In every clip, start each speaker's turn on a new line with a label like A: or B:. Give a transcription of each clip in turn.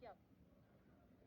A: क्या था?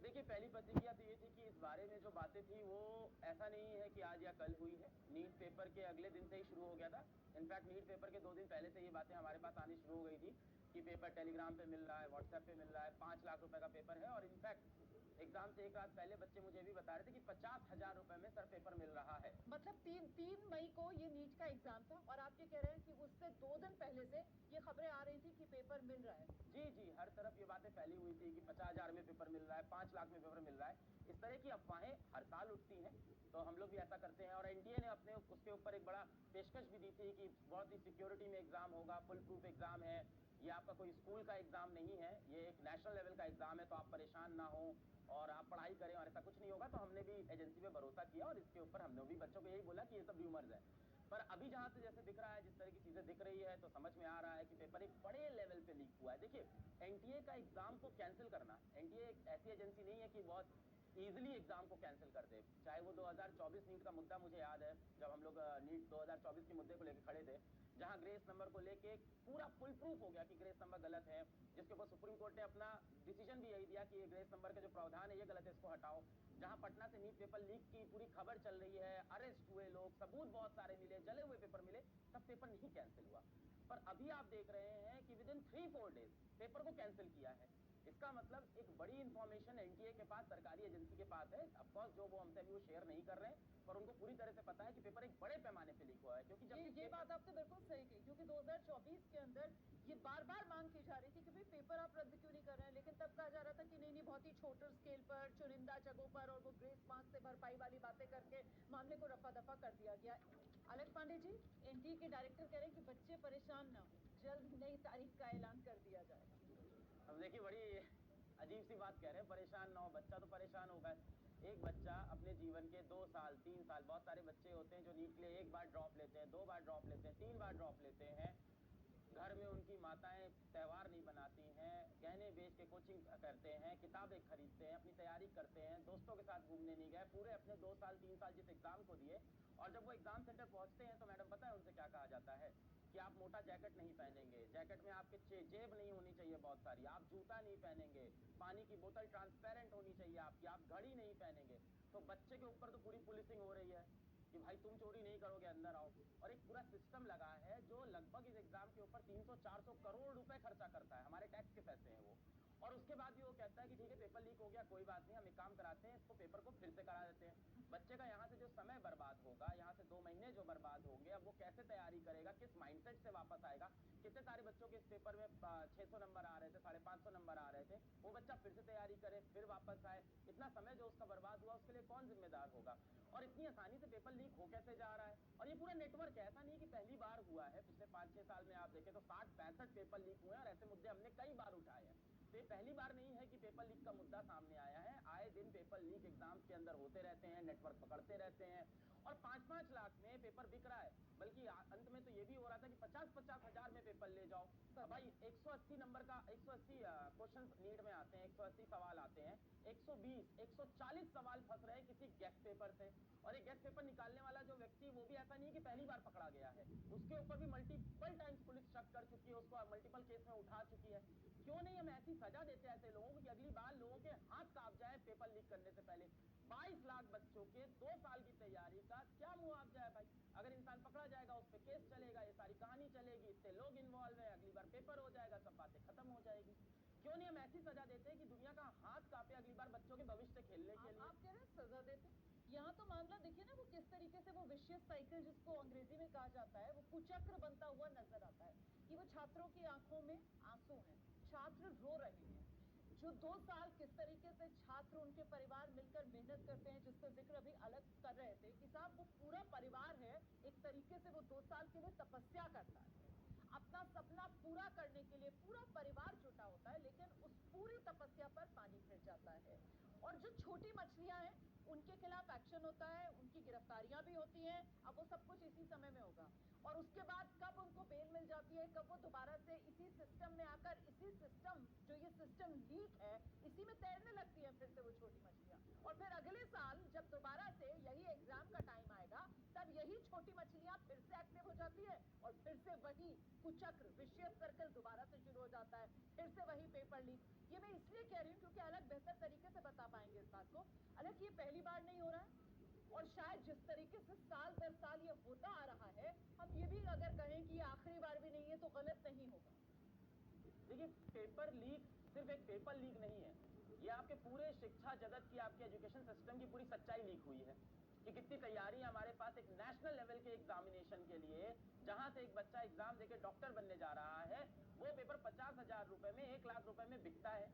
B: देखिए, पहली प्रतिक्रिया तो ये थी कि इस बारे में जो बातें थी वो ऐसा नहीं है कि आज या कल हुई है। नीट पेपर के अगले दिन से ही शुरू हो गया था। इनफैक्ट नीट पेपर के 2 दिन पहले से ये बातें हमारे पास आनी शुरू हो गई थी कि पेपर टेलीग्राम पे मिल रहा है, व्हाट्सएप पे मिल रहा है, 5 लाख रुपए का पेपर है। और इनफैक्ट एग्जाम से एक रात पहले बच्चे मुझे भी बता रहे थे कि 50,000 रुपए में सर पेपर मिल रहा है।
A: मतलब 3 मई को ये नीट का एग्जाम था और आप ये कह रहे हैं कि उससे 2 दिन पहले से ये खबरें आ रही थी कि पेपर मिल रहा है।
B: जी, जी, हर तरफ ये बातें फैली हुई थी कि 50,000 में पेपर मिल रहा है, 5 लाख में पेपर मिल रहा है। इस तरह की अफ़वाहें हर साल उठती हैं, तो हम लोग भी ऐसा करते हैं। और एनटीए ने अपने उसके ऊपर एक बड़ा पेशकश भी दी थी कि बहुत ही सिक्योरिटी में एग्ज़ाम होगा, फुल प्रूफ एग्ज़ाम है, ये आपका कोई स्कूल का एग्ज़ाम नहीं है, ये एक नेशनल लेवल का एग्ज़ाम है, तो आप परेशान ना हों और आप पढ़ाई करें और ऐसा कुछ नहीं होगा। तो हमने भी एजेंसी पे भरोसा किया और इसके ऊपर हमने भी बच्चों को यही बोला कि ये सब र्यूमर्स है। पर अभी जहां से जैसे दिख रहा है, जिस तरह की चीजें दिख रही है, तो समझ में आ रहा है कि पेपर एक बड़े लेवल पे लीक हुआ है। देखिए, एनटीए का एग्जाम को कैंसिल करना, एनटीए एक ऐसी एजेंसी नहीं है कि बहुत इजीली एग्जाम को कैंसिल कर दे। चाहे वो 2024 नीट का मुद्दा, मुझे याद है जब हम लोग नीट 2024 के मुद्दे को लेकर खड़े थे, जहां ग्रेस नंबर को लेके पूरा फुल प्रूफ हो गया कि ग्रेस नंबर गलत है, जिसके ऊपर सुप्रीम कोर्ट ने अपना डिसीजन भी यही दिया कि ये ग्रेस नंबर का जो प्रावधान है ये गलत है, इसको हटाओ। जहां पटना से नीट पेपर लीक की पूरी खबर चल रही है, अरेस्ट हुए लोग, सबूत बहुत सारे मिले, जले हुए पेपर मिले, तब पेपर नहीं कैंसिल हुआ। पर अभी आप देख रहे हैं कि विद इन 3-4 डेज पेपर को कैंसिल किया है। इसका मतलब एक बड़ी इंफॉर्मेशन एनटीए के पास, सरकारी एजेंसी के पास है। ऑफकोर्स जो वो हमसे अभी वो शेयर नहीं कर रहे हैं, पर उनको पूरी तरह से पता है कि पेपर एक बड़े पैमाने पे लीक हुआ है। क्योंकि जब
A: ये बात आपने बिल्कुल सही कही, क्योंकि 2024 के अंदर ये बार बार मांग की जा रही थी कि भाई पेपर आप रद्द क्यों नहीं कर रहे हैं, लेकिन तब कहा जा रहा था कि नहीं, बहुत ही छोटे स्केल पर, चुनिंदा जगहों पर, और वो ग्रेस मार्क्स से भरपाई वाली बातें करके मामले को रफा दफा कर दिया गया। अलख पांडे जी, एनटीए के डायरेक्टर कह रहे हैं कि बच्चे परेशान ना हो, जल्द ही नई तारीख का ऐलान कर दिया जाएगा।
B: अब देखिए, बड़ी अजीब सी बात कह रहे हैं, परेशान ना हो। बच्चा तो परेशान होगा। एक बच्चा अपने जीवन के 2 साल 3 साल, बहुत सारे बच्चे होते हैं जो नीट के लिए 1 बार ड्रॉप लेते हैं, 2 बार ड्रॉप लेते हैं, 3 बार ड्रॉप लेते हैं। घर में उनकी माताएं त्योहार नहीं बनाती हैं, गहने बेच के कोचिंग करते हैं, किताबें खरीदते हैं, अपनी तैयारी करते हैं, दोस्तों के साथ घूमने नहीं गए, पूरे अपने 2 साल 3 साल जिस एग्जाम को दिए, और जब वो एग्जाम सेंटर पहुंचते हैं तो मैडम पता है उनसे क्या कहा जाता है कि आप मोटा जैकेट नहीं पहनेंगे, जैकेट में आपके जेब नहीं होनी चाहिए बहुत सारी, आप जूता नहीं पहनेंगे, पानी की बोतल ट्रांसपेरेंट होनी चाहिए आपकी, आप घड़ी नहीं पहनेंगे। तो बच्चे के ऊपर तो पूरी पुलिसिंग हो रही है कि भाई तुम चोरी नहीं करोगे, अंदर आओ। और एक पूरा सिस्टम लगा है जो लगभग इस एग्जाम के ऊपर 300-400 करोड़ रुपए खर्चा करता है, हमारे टैक्स के पैसे हैं वो। और उसके बाद भी वो कहता है कि ठीक है पेपर लीक हो गया, कोई बात नहीं, हम एक काम कराते हैं, इसको पेपर को फिर से करा देते हैं। बच्चे का यहाँ से जो समय बर्बाद होगा, यहाँ से 2 महीने जो बर्बाद होंगे, अब वो कैसे तैयारी करेगा, किस माइंडसेट से वापस आएगा। कितने सारे बच्चों के इस पेपर में 600 नंबर आ रहे थे, 550 नंबर आ रहे थे, वो बच्चा फिर से तैयारी करे, फिर वापस आए, इतना समय जो उसका बर्बाद हुआ उसके लिए कौन जिम्मेदार होगा। और इतनी आसानी से पेपर लीक हो कैसे जा रहा है। और ये पूरा नेटवर्क है, ऐसा नहीं कि पहली बार हुआ है। पिछले 5-6 साल में आप देखें तो 60-65 पेपर लीक हुए हैं, और ऐसे मुद्दे हमने कई बार उठाए हैं। तो ये पहली बार नहीं है कि पेपर लीक का मुद्दा सामने आया है। आए दिन पेपर लीक एग्जाम्स के अंदर होते रहते हैं, नेटवर्क पकड़ते रहते हैं, और 5-5 लाख में पेपर बिक रहा है। बल्कि अंत में तो ये भी हो रहा था कि 50-50 हजार में पेपर ले जाओ। अब भाई 180 नंबर का 180 क्वेश्चन नीट में आते हैं, 180 सवाल आते हैं, 120 140 सवाल फंस रहे हैं किसी गेस्ट पेपर से। और एक गेस्ट पेपर निकालने वाला जो व्यक्ति, वो भी ऐसा नहीं है कि पहली बार पकड़ा गया है, उसके ऊपर भी मल्टीपल टाइम्स पुलिस शक कर चुकी है, उसको मल्टीपल केस में उठा चुकी है। क्यों नहीं हम ऐसी सजा देते हैं ऐसे लोगों को कि अगली बार लोगों के हाथ कांप जाए पेपर लीक करने से पहले। 22 लाख बच्चों के 2 साल की तैयारी का क्या मुआवजा है भाई। अगर इंसान पकड़ा जाएगा, उस पर केस चलेगा, ये सारी कहानी चलेगी, इतने लोग इन्वॉल्व है, अगली बार पेपर हो जाएगा, सब बातें खत्म हो जाएगी। क्यों नहीं हम ऐसी सजा देते हैं कि दुनिया का हाथ कांपे अगली बार बच्चों के भविष्य खेलने के लिए।
A: आप कह रहे हैं सजा देते, यहाँ तो मामला देखिए ना, वो किस तरीके से वो विशियस साइकिल जिसको अंग्रेजी में कहा जाता है, वो कुचक्र बनता हुआ नजर आता है कि वो छात्रों की आंखों में आंसू हैं, छात्र रो रहे हैं। जो 2 साल किस तरीके से छात्र, उनके परिवार मिलकर मेहनत करते हैं, जिसका जिक्र अभी अलग कर रहे थे कि साहब वो पूरा परिवार है, एक तरीके से वो 2 साल के लिए तपस्या करता है, अपना सपना पूरा करने के लिए पूरा परिवार जुटा होता है, लेकिन उस पूरी तपस्या पर पानी फिर जाता है। और जो छोटी मछलियां हैं उनके खिलाफ एक्शन होता है, उनकी गिरफ्तारियां भी होती हैं। अब वो सब कुछ इसी समय में होगा, और उसके बाद कब उनको बेल मिल जाती है, कब वो दोबारा से इसी सिस्टम में आकर, इसी सिस्टम, जो ये सिस्टम लीक है, इसी में तैरने लगती है फिर से वो छोटी मछलियां। और फिर अगले साल जब दोबारा से यही एग्जाम का टाइम आएगा, तब यही वही छोटी मछलियां फिर से एक्टिव हो जाती है और फिर से वही कुचक्र विशियस सर्कल दोबारा से शुरू हो जाता है, फिर से वही पेपर लीक। ये मैं इसलिए कह रही हूँ क्योंकि अलग बेहतर तरीके से बता पाएंगे इस बात को। अलग ये पहली बार नहीं हो रहा है और शायद जिस तरीके से साल दर साल ये होता आ रहा है, हम ये भी अगर कहें कि ये आखिरी बार भी नहीं है तो गलत नहीं होगा।
B: देखिए, पेपर लीक सिर्फ एक पेपर लीक नहीं है, ये आपके पूरे शिक्षा जगत की, आपके एजुकेशन सिस्टम की पूरी सच्चाई लीक हुई है कि कितनी तैयारी हमारे पास एक नेशनल लेवल के एग्जामिनेशन के लिए, जहां से एक बच्चा एग्जाम देके डॉक्टर बनने जा रहा है, वो पेपर 50,000 रुपए में, 1 लाख रुपए में बिकता है।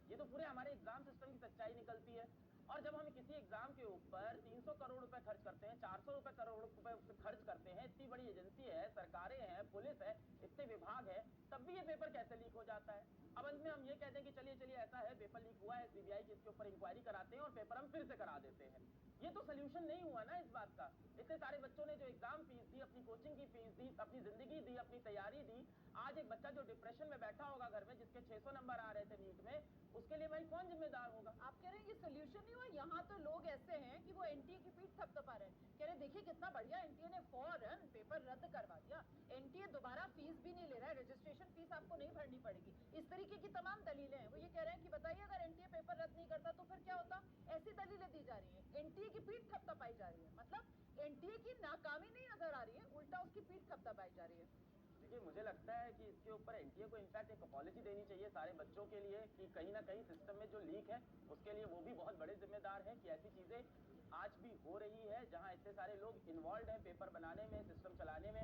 B: ये तो पूरे हमारे एग्जाम सिस्टम की सच्चाई निकलती है। और जब हम किसी एग्जाम के ऊपर 300 करोड़ रुपए खर्च करते हैं, 400 करोड़ रुपए खर्च करते हैं, इतनी बड़ी एजेंसी है, सरकारें हैं, पुलिस है, इतने विभाग है, तब भी ये पेपर कैसे लीक हो जाता है? अब अंत में हम ये कहते हैं कि चलिए चलिए ऐसा है, पेपर लीक हुआ है, सीबीआई के इसके ऊपर इंक्वायरी कराते हैं और पेपर हम फिर से करा देते हैं। ये तो सोल्यूशन नहीं हुआ ना इस बात का। इतने सारे बच्चों ने जो एग्जाम फीस दी, अपनी कोचिंग की फीस दी, अपनी जिंदगी दी, अपनी तैयारी दी, आज एक बच्चा जो डिप्रेशन में बैठा होगा घर में, जिसके 600 नंबर आ रहे थे नीट में, उसके लिए भाई कौन जिम्मेदार होगा?
A: आप कह रहे हैं ये सोल्यूशन नहीं हुआ? यहाँ तो लोग ऐसे हैं कि वो एनटीए की पीठ थपथपा रहे हैं, कह रहे देखिए कितना बढ़िया एनटीए ने फौरन पेपर रद्द करवा दिया, एनटीए दोबारा फीस भी नहीं ले रहा है, रजिस्ट्रेशन फीस आपको नहीं भरनी पड़ेगी। इस तरीके की तमाम दलीलें हैं। वो ये कह रहे हैं कि बताइए अगर एनटीए पेपर रद्द नहीं करता तो फिर क्या होता? ऐसी दलीलें दी जा रही है, एनटीए की पीठ थपथपाई जा रही है। मतलब एनटीए की नाकामी नहीं नजर आ रही है, उल्टा उसकी पीठ थपथपाई जा रही है।
B: देखिए, मुझे लगता है कि इसके ऊपर एनटीए को इनफैक्ट एक अपॉलॉजी देनी चाहिए सारे बच्चों के लिए कि कहीं ना कहीं सिस्टम में जो लीक है उसके लिए वो भी बहुत बड़े जिम्मेदार हैं कि ऐसी चीज़ें आज भी हो रही है जहां इतने सारे लोग इन्वॉल्व हैं पेपर बनाने में, सिस्टम चलाने में।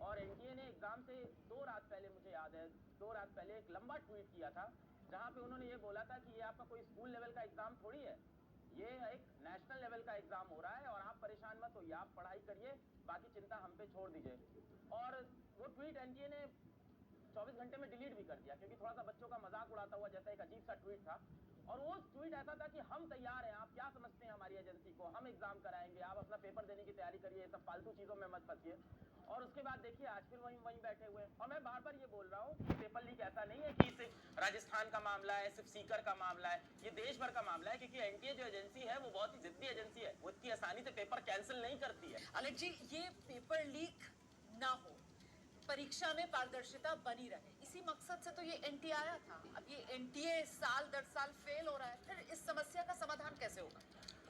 B: और एनटीए ने एग्जाम से 2 रात पहले, मुझे याद है 2 रात पहले एक लंबा ट्वीट किया था जहाँ पे उन्होंने ये बोला था कि ये आपका कोई स्कूल लेवल का एग्जाम थोड़ी है, ये एक नेशनल लेवल का एग्जाम हो रहा है और आप परेशान मत होइए, आप पढ़ाई करिए, बाकी चिंता हम पे छोड़ दीजिए। और वो ट्वीट एनटीए ने 24 घंटे में डिलीट भी कर दिया क्योंकि थोड़ा सा बच्चों का मजाक उड़ाता हुआ जैसा एक अजीब सा ट्वीट था। और वो ट्वीट ऐसा था कि हम तैयार हैं, आप क्या समझते हैं हमारी एजेंसी को, हम एग्जाम कराएंगे, आप अपना पेपर देने की तैयारी करिए, सब फालतू चीजों में मत फंसिए। और उसके बाद देखिए आज फिर वहीं वहीं बैठे हुए हैं। और मैं बार बार ये बोल रहा हूँ कि पेपर लीक ऐसा नहीं है कि सिर्फ राजस्थान का मामला है, सिर्फ सीकर का मामला है, ये देश भर का मामला है क्योंकि एनटीए जो एजेंसी है वो बहुत ही जिद्दी एजेंसी है, वो इतनी आसानी से पेपर कैंसिल नहीं करती है।
A: अलग जी, ये पेपर लीक ना हो, परीक्षा में पारदर्शिता बनी रहे, इसी मकसद से तो ये एनटीए आया था। अब ये एनटीए साल दर साल फेल हो रहा है, फिर इस समस्या का समाधान कैसे होगा?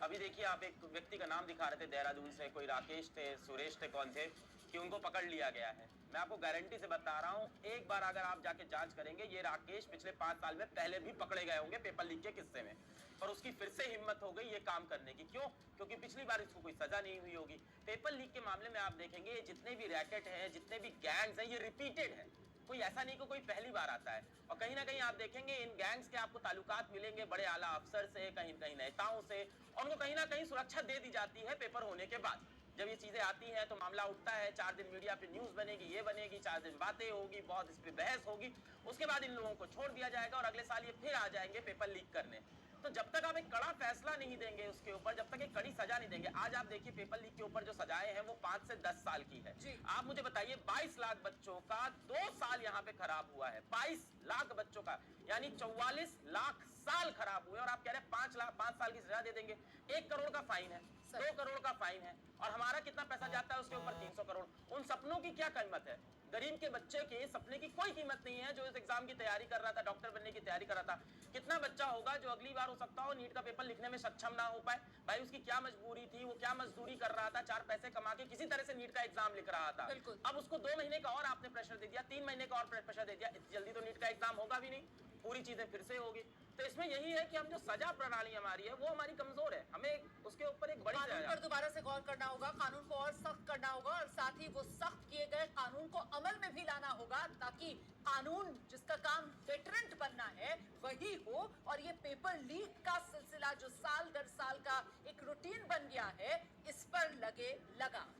B: अभी देखिए, आप एक व्यक्ति का नाम दिखा रहे थे देहरादून से, कोई राकेश थे, सुरेश थे, कौन थे, कि उनको पकड़ लिया गया है। मैं आपको गारंटी से बता रहा हूँ, एक बार अगर आप जाके जांच करेंगे, ये राकेश पिछले 5 साल में पहले भी पकड़े गए होंगे पेपर लीक के किस्से में, और उसकी फिर से हिम्मत हो गई ये काम करने की। क्यों? क्योंकि पिछली बार इसको कोई सजा नहीं हुई होगी। पेपर लीक के मामले में आप देखेंगे जितने भी रैकेट हैं, जितने भी गैंग्स हैं, ये रिपीटेड है, कोई ऐसा नहीं कि कोई पहली बार आता है। और कहीं ना कहीं आप देखेंगे इन गैंग्स के आपको ताल्लुकात मिलेंगे बड़े आला अफसर से, कहीं कहीं नेताओं से, और उनको कहीं ना कहीं सुरक्षा दे दी जाती है पेपर होने के बाद। जब ये चीजें आती हैं तो मामला उठता है, 4 दिन मीडिया पे न्यूज बनेगी, ये बनेगी, 4 दिन बातें होगी, बहुत इस पे बहस होगी, उसके बाद इन लोगों को छोड़ दिया जाएगा और अगले साल ये फिर आ जाएंगे पेपर लीक करने। तो जब तक आप एक कड़ा फैसला नहीं देंगे उसके ऊपर, जब तक एक कड़ी सजा नहीं देंगे, आज आप देखिए पेपर लीक के ऊपर जो सजाएं हैं वो 5 से 10 साल की है। आप मुझे बताइए 22 लाख बच्चों का 2 साल यहाँ पे खराब हुआ है, 22 लाख बच्चों का, यानी 44 लाख साल खराब हुए, और आप कह रहे हैं 5 साल की सजा दे देंगे। 1 करोड़ का फाइन है, 2 करोड़ का फाइन है, और हमारा कितना पैसा जाता है उसके ऊपर? 300 करोड़। उन सपनों की क्या कीमत है? गरीब के बच्चे के सपने की कोई कीमत नहीं है जो इस एग्जाम की तैयारी कर रहा था, डॉक्टर बनने की तैयारी कर रहा था। कितना बच्चा होगा जो अगली बार हो सकता हो नीट का पेपर लिखने में सक्षम ना हो पाए? भाई उसकी क्या मजबूरी थी, वो क्या मजदूरी कर रहा था, 4 पैसे कमा के किसी तरह से नीट का एग्जाम लिख रहा था। अब उसको 2 महीने का और आपने प्रेशर दे दिया, 3 महीने का और प्रेशर दे दिया, इतनी जल्दी तो नीट का एग्जाम होगा भी नहीं, पूरी चीजें फिर से होगी। तो इसमें यही है कि हम जो सजा प्रणाली हमारी है वो हमारी कमजोर है, हमें उसके ऊपर एक बड़ी
A: कानून पर दोबारा से गौर करना होगा, कानून को और सख्त करना होगा, और साथ ही वो सख्त किए गए कानून को अमल में भी लाना होगा ताकि कानून जिसका काम डेटरेंट बनना है वही हो, और ये पेपर लीक का सिलसिला जो साल दर साल का एक रूटीन बन गया है, इस पर लगे लगाम।